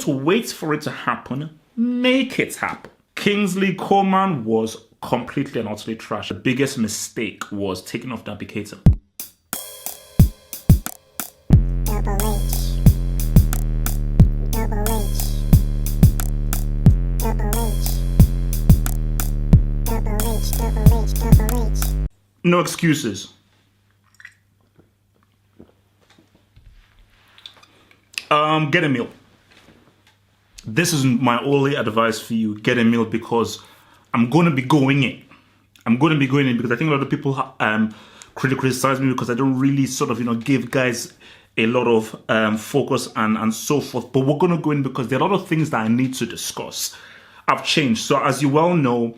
not wait for it to happen, make it happen. Kingsley Coman was completely and utterly trash. The biggest mistake was taking off Naby Keita. No excuses. Get a meal. This is my only advice for you. Get a meal, because I'm going to be going in. Because I think a lot of people criticize me because I don't really sort of, give guys a lot of focus and so forth. But we're going to go in because there are a lot of things that I need to discuss. I've changed. So as you well know,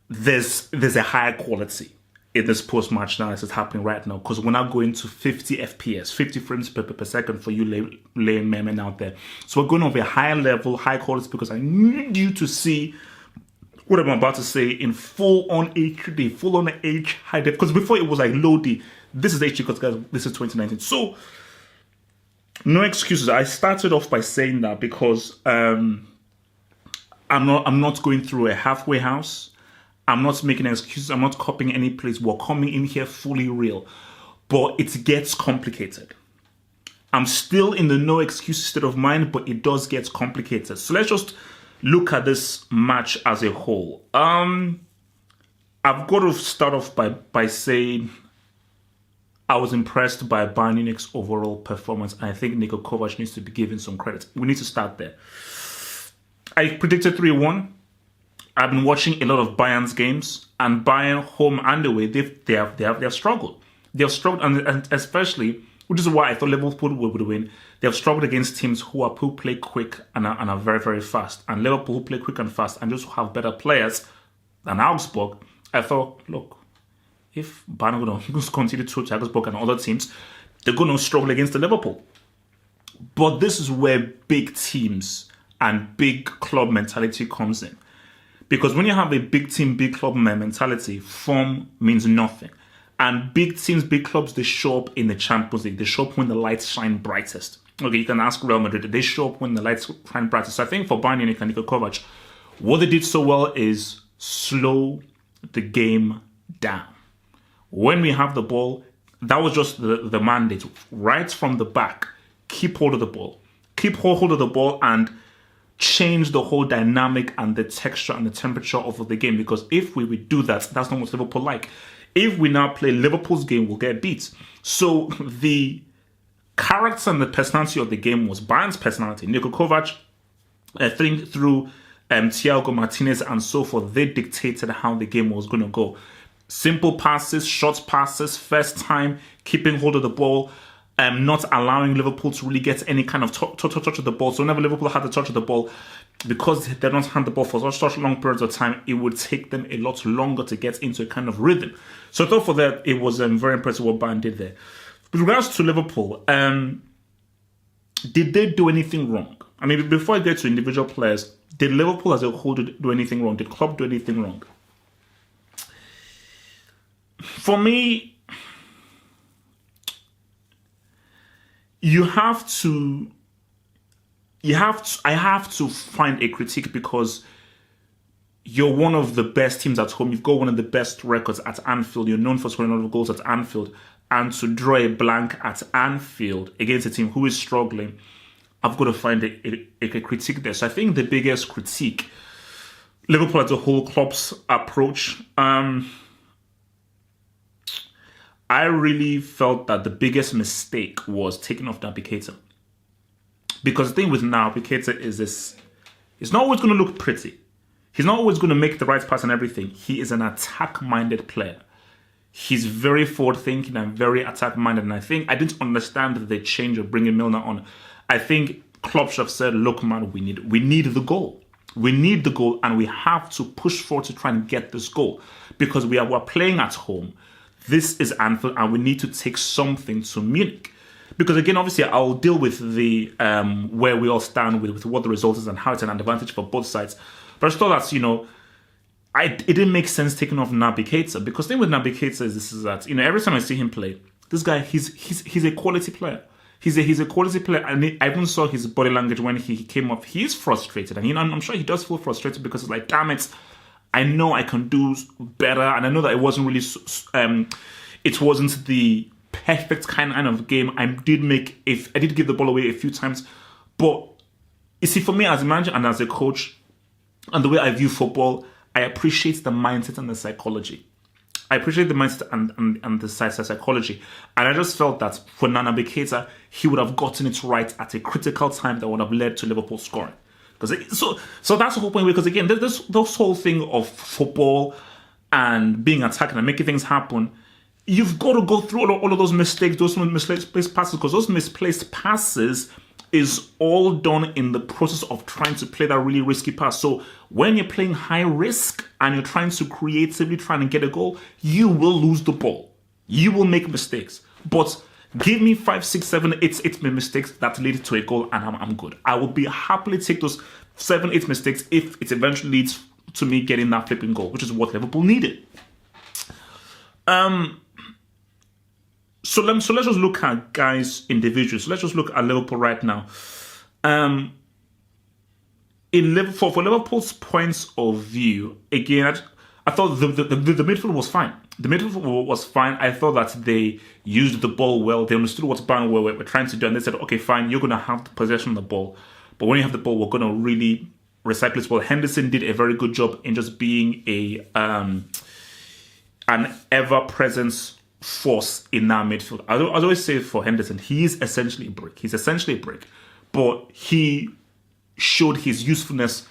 there's a higher quality in this post-match analysis happening right now, because we're now going to 50 FPS, 50 frames per second for you laymen out there. So we're going over a higher level, high quality, because I need you to see what I'm about to say in full-on HD, full-on H high def. Because before it was like low D. This is HD because, guys, this is 2019. So no excuses. I started off by saying that because I'm not going through a halfway house. I'm not making excuses. I'm not copying any place. We're coming in here fully real. But it gets complicated. I'm still in the no excuses state of mind, but it does get complicated. So let's just look at this match as a whole. I've got to start off by saying I was impressed by Bayern Munich's overall performance. And I think Niko Kovac needs to be given some credit. We need to start there. I predicted 3-1. I've been watching a lot of Bayern's games, and Bayern, home and away, they have struggled. They have struggled, and especially, which is why I thought Liverpool would win. They have struggled against teams who play quick and are very, very fast. And Liverpool, who play quick and fast and just have better players than Augsburg. I thought, look, if Bayern are going to continue to touch Augsburg and other teams, they're going to struggle against the Liverpool. But this is where big teams and big club mentality comes in. Because when you have a big team, big club mentality, form means nothing. And big teams, big clubs, they show up in the Champions League. They show up when the lights shine brightest. Okay, you can ask Real Madrid. They show up when the lights shine brightest. So I think for Bayern Munich and Niko Kovac, what they did so well is slow the game down. When we have the ball, that was just the mandate. Right from the back, keep hold of the ball. Keep hold of the ball and change the whole dynamic and the texture and the temperature of the game. Because if we would do that, that's not what Liverpool like. If we now play Liverpool's game, we'll get beat. So the character and the personality of the game was Bayern's personality. Niko Kovac, I think through Thiago Martinez and so forth, they dictated how the game was going to go. Simple passes, short passes, first time, keeping hold of the ball, not allowing Liverpool to really get any kind of touch of the ball. So whenever Liverpool had the touch of the ball, because they don't hand the ball for such long periods of time, it would take them a lot longer to get into a kind of rhythm. So I thought for that, it was very impressive what Bayern did there. With regards to Liverpool, did they do anything wrong? I mean, before I get to individual players, did Liverpool as a whole do anything wrong? Did Klopp do anything wrong? For me, I have to find a critique because you're one of the best teams at home. You've got one of the best records at Anfield. You're known for scoring a lot of goals at Anfield. And to draw a blank at Anfield against a team who is struggling, I've got to find a critique there. So I think the biggest critique, Liverpool as a whole, Klopp's approach, I really felt that the biggest mistake was taking off Naby Keita. Because the thing with Naby Keita is this, it's not always going to look pretty. He's not always going to make the right pass and everything. He is an attack-minded player. He's very forward-thinking and very attack-minded. And I think I didn't understand the change of bringing Milner on. I think Klopp should have said, look, man, we need the goal. We need the goal, and we have to push forward to try and get this goal. Because we're playing at home. This is Anfield, and we need to take something to Munich. Because again, obviously, I'll deal with the where we all stand with what the result is and how it's an advantage for both sides. But I just thought that, it didn't make sense taking off Naby Keita. Because the thing with Naby Keita is that, every time I see him play, this guy, he's a quality player. He's a quality player, and I even saw his body language when he came off. He's frustrated, and I'm sure he does feel frustrated because it's like, damn it, I know I can do better, and I know that it wasn't really, it wasn't the perfect kind of game. I did give the ball away a few times, but you see, for me as a manager and as a coach, and the way I view football, I appreciate the mindset and the psychology. I appreciate the mindset and the psychology. And I just felt that for Naby Keita, he would have gotten it right at a critical time that would have led to Liverpool scoring. So that's the whole point. Because again, this whole thing of football and being attacked and making things happen, you've got to go through all of those mistakes, those misplaced passes, because those misplaced passes is all done in the process of trying to play that really risky pass. So when you're playing high risk and you're trying to creatively try and get a goal, you will lose the ball. You will make mistakes. But give me 5, 6, 7, 8 mistakes that lead to a goal and I'm good. I will be happily take those 7, 8 mistakes if it eventually leads to me getting that flipping goal, which is what Liverpool needed. So let's just look at guys individuals. So let's just look at Liverpool right now. For Liverpool's points of view, again, I thought the midfield was fine. The midfield was fine. I thought that they used the ball well. They understood what Bayern were trying to do, and they said, okay, fine, you're going to have the possession of the ball. But when you have the ball, we're going to really recycle it well. Henderson did a very good job in just being an ever-present force in our midfield. I always say for Henderson, he is essentially a brick. He's essentially a brick. But he showed his usefulness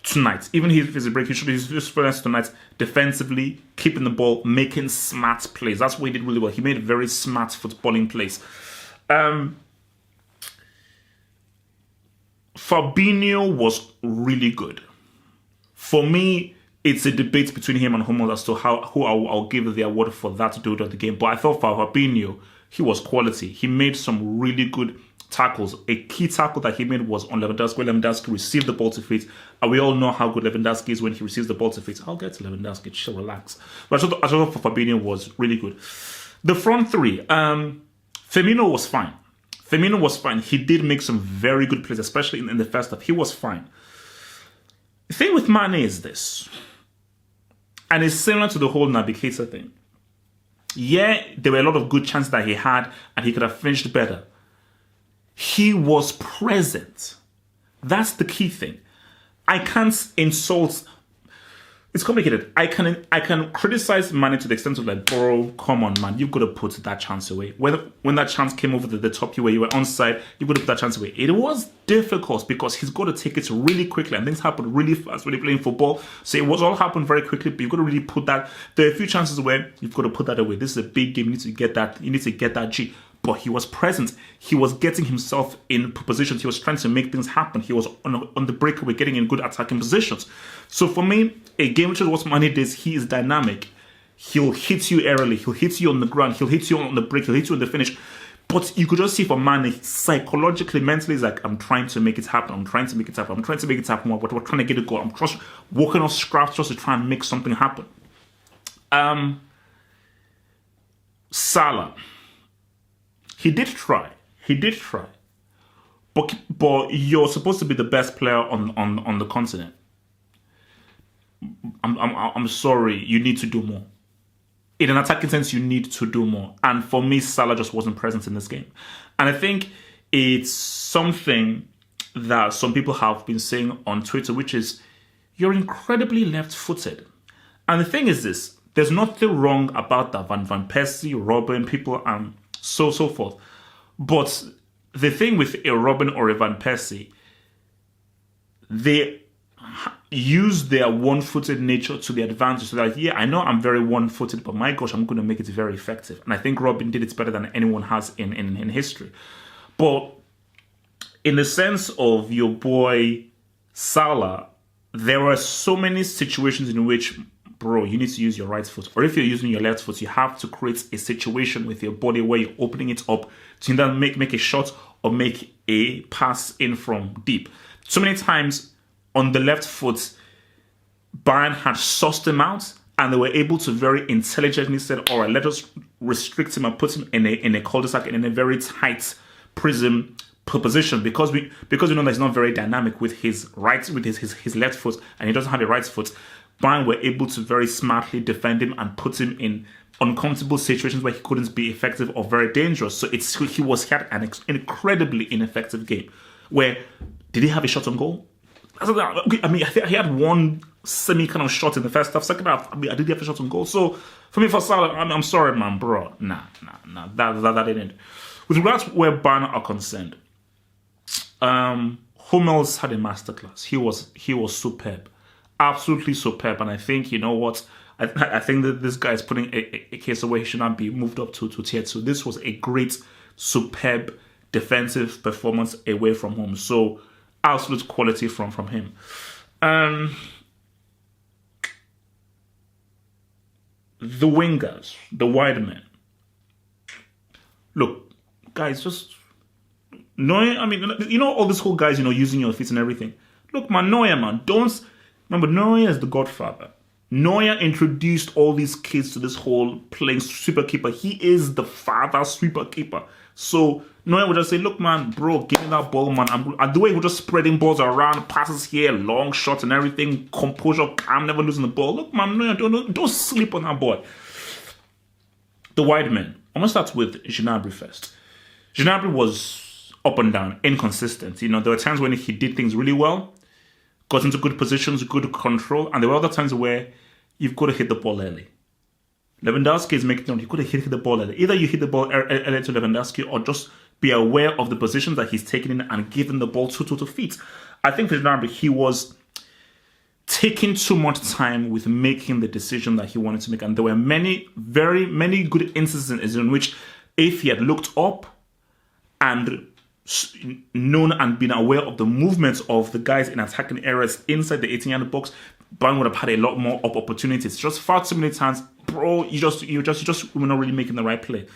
tonight. Even if he's a break, he showed his usefulness tonight defensively, keeping the ball, making smart plays. That's what he did really well. He made very smart footballing plays. Fabinho was really good. For me, it's a debate between him and Hummels as to who I'll give the award for that dude of the game. But I thought for Fabinho, he was quality. He made some really good tackles. A key tackle that he made was on Lewandowski. Lewandowski received the ball to feet. And we all know how good Lewandowski is when he receives the ball to feet. I'll get to Lewandowski, chill, relax. But I thought for Fabinho was really good. The front three, Firmino was fine. Firmino was fine. He did make some very good plays, especially in the first half. He was fine. The thing with Mane is this, and it's similar to the whole Naby Keita thing. Yeah, there were a lot of good chances that he had, and he could have finished better. He was present. That's the key thing. I can't insult. It's complicated. I can criticize Mane to the extent of like, bro, come on, man, you've got to put that chance away. When that chance came over the top, you were onside, you've got to put that chance away. It was difficult because he's got to take it really quickly, and things happen really fast when you're playing football. So it was all happened very quickly, but you've got to really put that. There are a few chances where you've got to put that away. This is a big game. You need to get that. You need to get that G. But he was present. He was getting himself in positions. He was trying to make things happen. He was on the breakaway, getting in good attacking positions. So for me, a game which is what Mane does, he is dynamic. He'll hit you early. He'll hit you on the ground. He'll hit you on the break. He'll hit you on the finish. But you could just see for Mane, psychologically, mentally, it's like, I'm trying to make it happen. I'm trying to make it happen. I'm trying to make it happen. But we're trying to get a goal. I'm just walking off scraps just to try and make something happen. Salah. He did try. But you're supposed to be the best player on the continent. I'm sorry, you need to do more. In an attacking sense, you need to do more. And for me, Salah just wasn't present in this game. And I think it's something that some people have been saying on Twitter, which is, you're incredibly left-footed. And the thing is this, there's nothing wrong about that. Van Persie, Robin, people, and so forth. But the thing with a Robin or a Van Persie, they use their one-footed nature to the advantage. So that, yeah, I know I'm very one-footed, but my gosh, I'm going to make it very effective. And I think Robin did it better than anyone has in history. But in the sense of your boy Salah, there are so many situations in which, bro, you need to use your right foot. Or if you're using your left foot, you have to create a situation with your body where you're opening it up to either make a shot or make a pass in from deep. So many times on the left foot, Bayern had sussed him out, and they were able to very intelligently say, all right, let us restrict him and put him in a cul-de-sac and in a very tight prism position because we know that he's not very dynamic with his his left foot, and he doesn't have a right foot. Bayern were able to very smartly defend him and put him in uncomfortable situations where he couldn't be effective or very dangerous. So he had an incredibly ineffective game. Where did he have a shot on goal? I mean, I think he had one semi kind of shot in the first half. Second half, I mean, I did have a shot on goal. So for me, for Salah, I'm sorry, man, bro. Nah, that didn't. With regards to where Bayern are concerned, Hummels had a masterclass. He was superb, absolutely superb. And I think, you know what, I think that this guy is putting a case of where he should not be moved up to tier 2. This was a great, superb defensive performance away from home. So absolute quality from him. The wingers, the wide men. Look, guys, just Neuer. I mean, you know, all these whole guys, you know, using your feet and everything. Look, man, Neuer, man, don't remember. Neuer is the godfather. Neuer introduced all these kids to this whole playing sweeper keeper. He is the father sweeper keeper. So Neuer would just say, look, man, bro, give me that ball, man. And the way he was just spreading balls around, passes here, long shots and everything, composure, calm, never losing the ball. Look, man, Neuer, don't sleep on that boy. The wide men. I'm going to start with Gnabry first. Gnabry was up and down, inconsistent. You know, there were times when he did things really well, got into good positions, good control, and there were other times where you've got to hit the ball early. Lewandowski is making it, you've got to hit the ball early. Either you hit the ball early to Lewandowski or just be aware of the positions that he's taking in and giving the ball to feet. I think for Gnabry, he was taking too much time with making the decision that he wanted to make. And there were very many good instances in which if he had looked up and known and been aware of the movements of the guys in attacking areas inside the 18-yard box, Bayern would have had a lot more opportunities. Just far too many times, bro, you just were not really making the right play.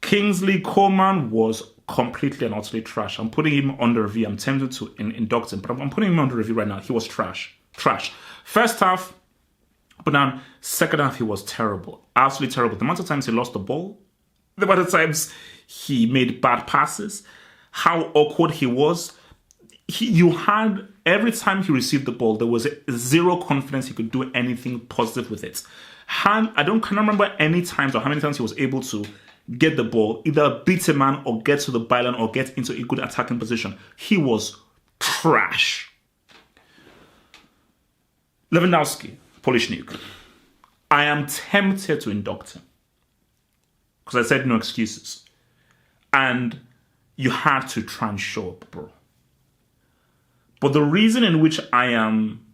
Kingsley Coman was completely and utterly trash. I'm putting him under review. I'm tempted to induct him, but I'm putting him under review right now. He was trash. First half, but then second half, he was terrible. Absolutely terrible. The amount of times he lost the ball, the amount of times he made bad passes, how awkward he was. You had, every time he received the ball, there was zero confidence he could do anything positive with it. Cannot remember any times or how many times he was able to get the ball, either beat a man or get to the byline or get into a good attacking position. He was trash. Lewandowski, Polish nuke. I am tempted to induct him because I said no excuses. And you had to try and show up, bro. But the reason in which I am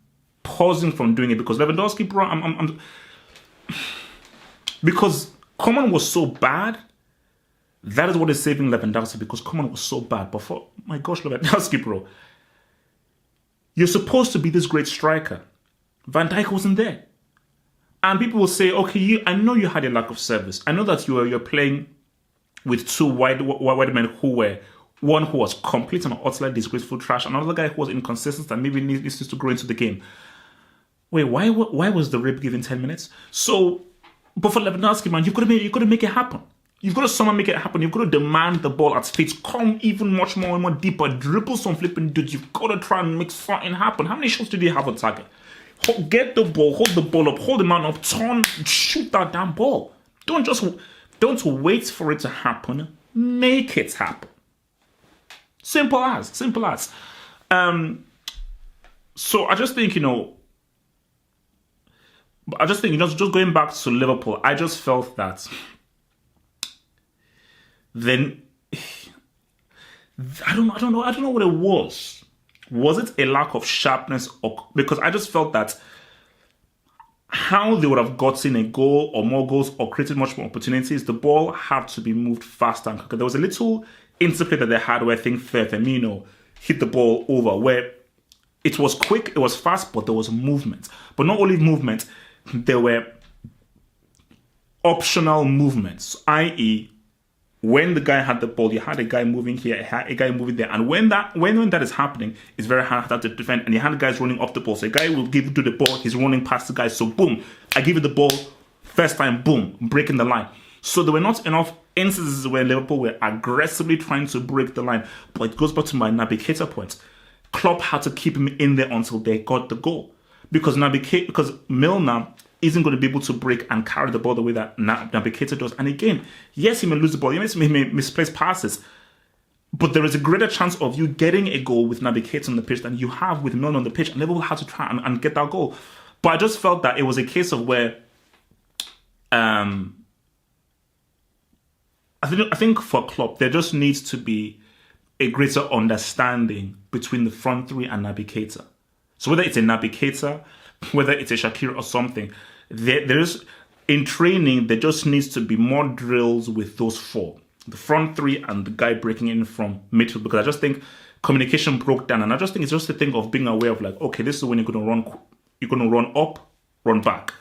pausing from doing it, because Lewandowski, bro, because Coman was so bad, that is what is saving Lewandowski, because Coman was so bad. But for, my gosh, Lewandowski, bro, you're supposed to be this great striker. Van Dijk wasn't there. And people will say, okay, I know you had a lack of service. I know that you're playing with two wide men who were, one who was complete and utterly disgraceful trash, another guy who was inconsistent and maybe needs to grow into the game. Wait, why was the rib given 10 minutes? So, but for Lewandowski, man, you've got to make it happen. You've got to somehow make it happen. You've got to demand the ball at feet, come even much more and more deeper, dribble some flipping dudes. You've got to try and make something happen. How many shots did you have on target? Get the ball, hold the ball up, hold the man up, turn, shoot that damn ball. Don't wait for it to happen. Make it happen. Simple as. So I just think, just going back to Liverpool, I just felt that then I don't know what it was. Was it a lack of sharpness, or because I just felt that how they would have gotten a goal or more goals or created much more opportunities, the ball had to be moved faster and quicker. There was a little interplay that they had where I think Firmino hit the ball over, where it was quick, it was fast, but there was movement. But not only movement, there were optional movements, i.e., when the guy had the ball, you had a guy moving here, a guy moving there. And when that is happening, it's very hard to defend. And you had guys running off the ball. So a guy will give you the ball, he's running past the guy. So boom, I give you the ball, first time, boom, breaking the line. So there were not enough instances where Liverpool were aggressively trying to break the line. But it goes back to my Navigator point. Klopp had to keep him in there until they got the goal. Because Milner isn't going to be able to break and carry the ball the way that Navigator does. And again, yes, he may lose the ball. He may misplace passes. But there is a greater chance of you getting a goal with Navigator on the pitch than you have with Milner on the pitch. And Liverpool had to try and get that goal. But I just felt that it was a case of where I think for Klopp, there just needs to be a greater understanding between the front three and Navigator. So whether it's a Navigator, whether it's a Shaqiri or something, there's in training, there just needs to be more drills with those four. The front three and the guy breaking in from midfield. Because I just think communication broke down. And I just think it's just a thing of being aware of like, okay, this is when you're going to run up, run back.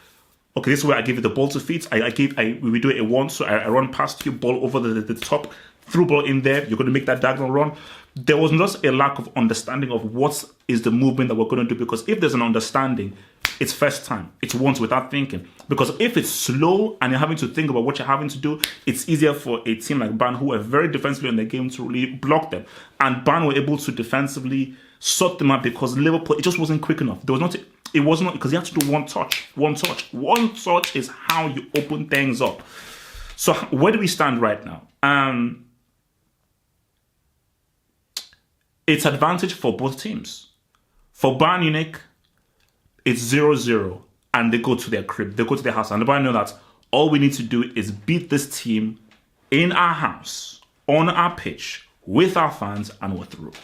Okay, this is where I give you the ball to feet. We do it at once. So I run past you, ball over the top, through ball in there. You're going to make that diagonal run. There was just a lack of understanding of what is the movement that we're going to do. Because if there's an understanding, it's first time. It's once without thinking. Because if it's slow and you're having to think about what you're having to do, it's easier for a team like Bayern, who are very defensively in the game, to really block them. And Bayern were able to defensively sort them out because Liverpool, it just wasn't quick enough. It wasn't because you have to do one touch. One touch is how you open things up. So where do we stand right now? It's advantage for both teams. For Bayern Munich, it's 0-0 and they go to their crib. They go to their house and the Bayern know that all we need to do is beat this team in our house, on our pitch, with our fans, and we're through.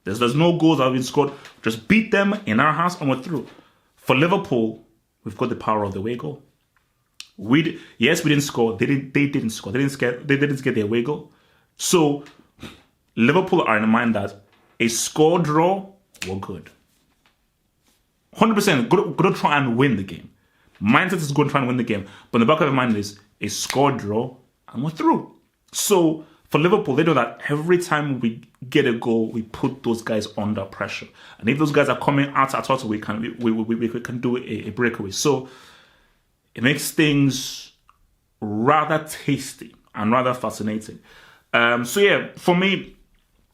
There's no goals that have been scored. Just beat them in our house and we're through. For Liverpool, we've got the power of the away goal. Yes, we didn't score. They didn't score. They didn't get the away goal. So Liverpool are in the mind that a score draw, we're good. 100% going to try and win the game. Mindset is going to try and win the game. But in the back of their mind is a score draw and we're through. So for Liverpool, they know that every time we get a goal, we put those guys under pressure. And if those guys are coming out at us, we can do a breakaway. So it makes things rather tasty and rather fascinating. So yeah, for me,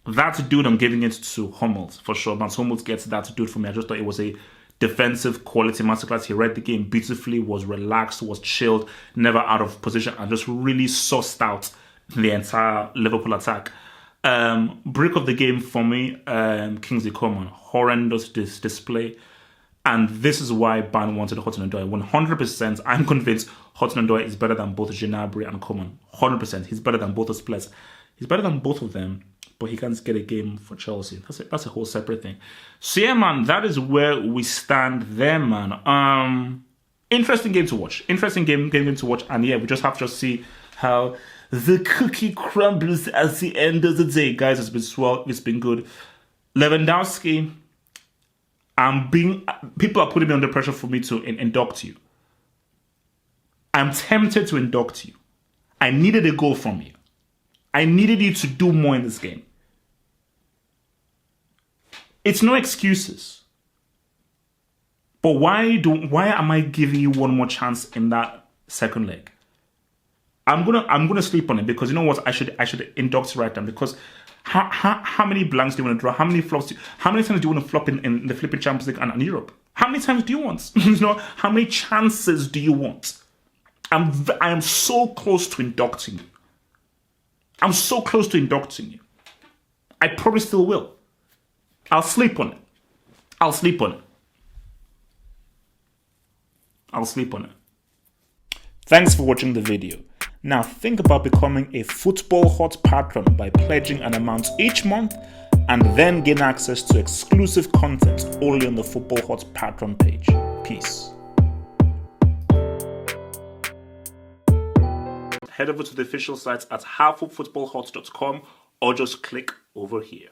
that dude, I'm giving it to Hummels for sure. Mats Hummels gets that dude for me. I just thought it was a defensive quality masterclass. He read the game beautifully, was relaxed, was chilled, never out of position, and just really sussed out the entire Liverpool attack. Break of the game for me, Kingsley Coman. Horrendous display. And this is why Bayern wanted Hudson-Odoi. 100%, I'm convinced Hudson-Odoi is better than both Gnabry and Coman. 100%. He's better than both those players. He's better than both of them, but he can't get a game for Chelsea. That's a whole separate thing. So yeah, man, that is where we stand there, man. Interesting game to watch. Interesting game to watch. And yeah, we just have to see how the cookie crumbles at the end of the day. Guys, it's been swell. It's been good. Lewandowski, people are putting me under pressure for me to induct you. I'm tempted to induct you. I needed a goal from you. I needed you to do more in this game. It's no excuses. But why am I giving you one more chance in that second leg? I'm gonna sleep on it because you know what? I should induct right now because how many blanks do you want to draw? How many times do you want to flop in the flipping Champions League and Europe? How many times do you want? How many chances do you want? I am so close to inducting you. I'm so close to inducting you. I probably still will. I'll sleep on it. Thanks for watching the video. Now think about becoming a Football Hot patron by pledging an amount each month and then gain access to exclusive content only on the Football Hot patron page. Peace. Head over to the official site at halffootballhot.com or just click over here.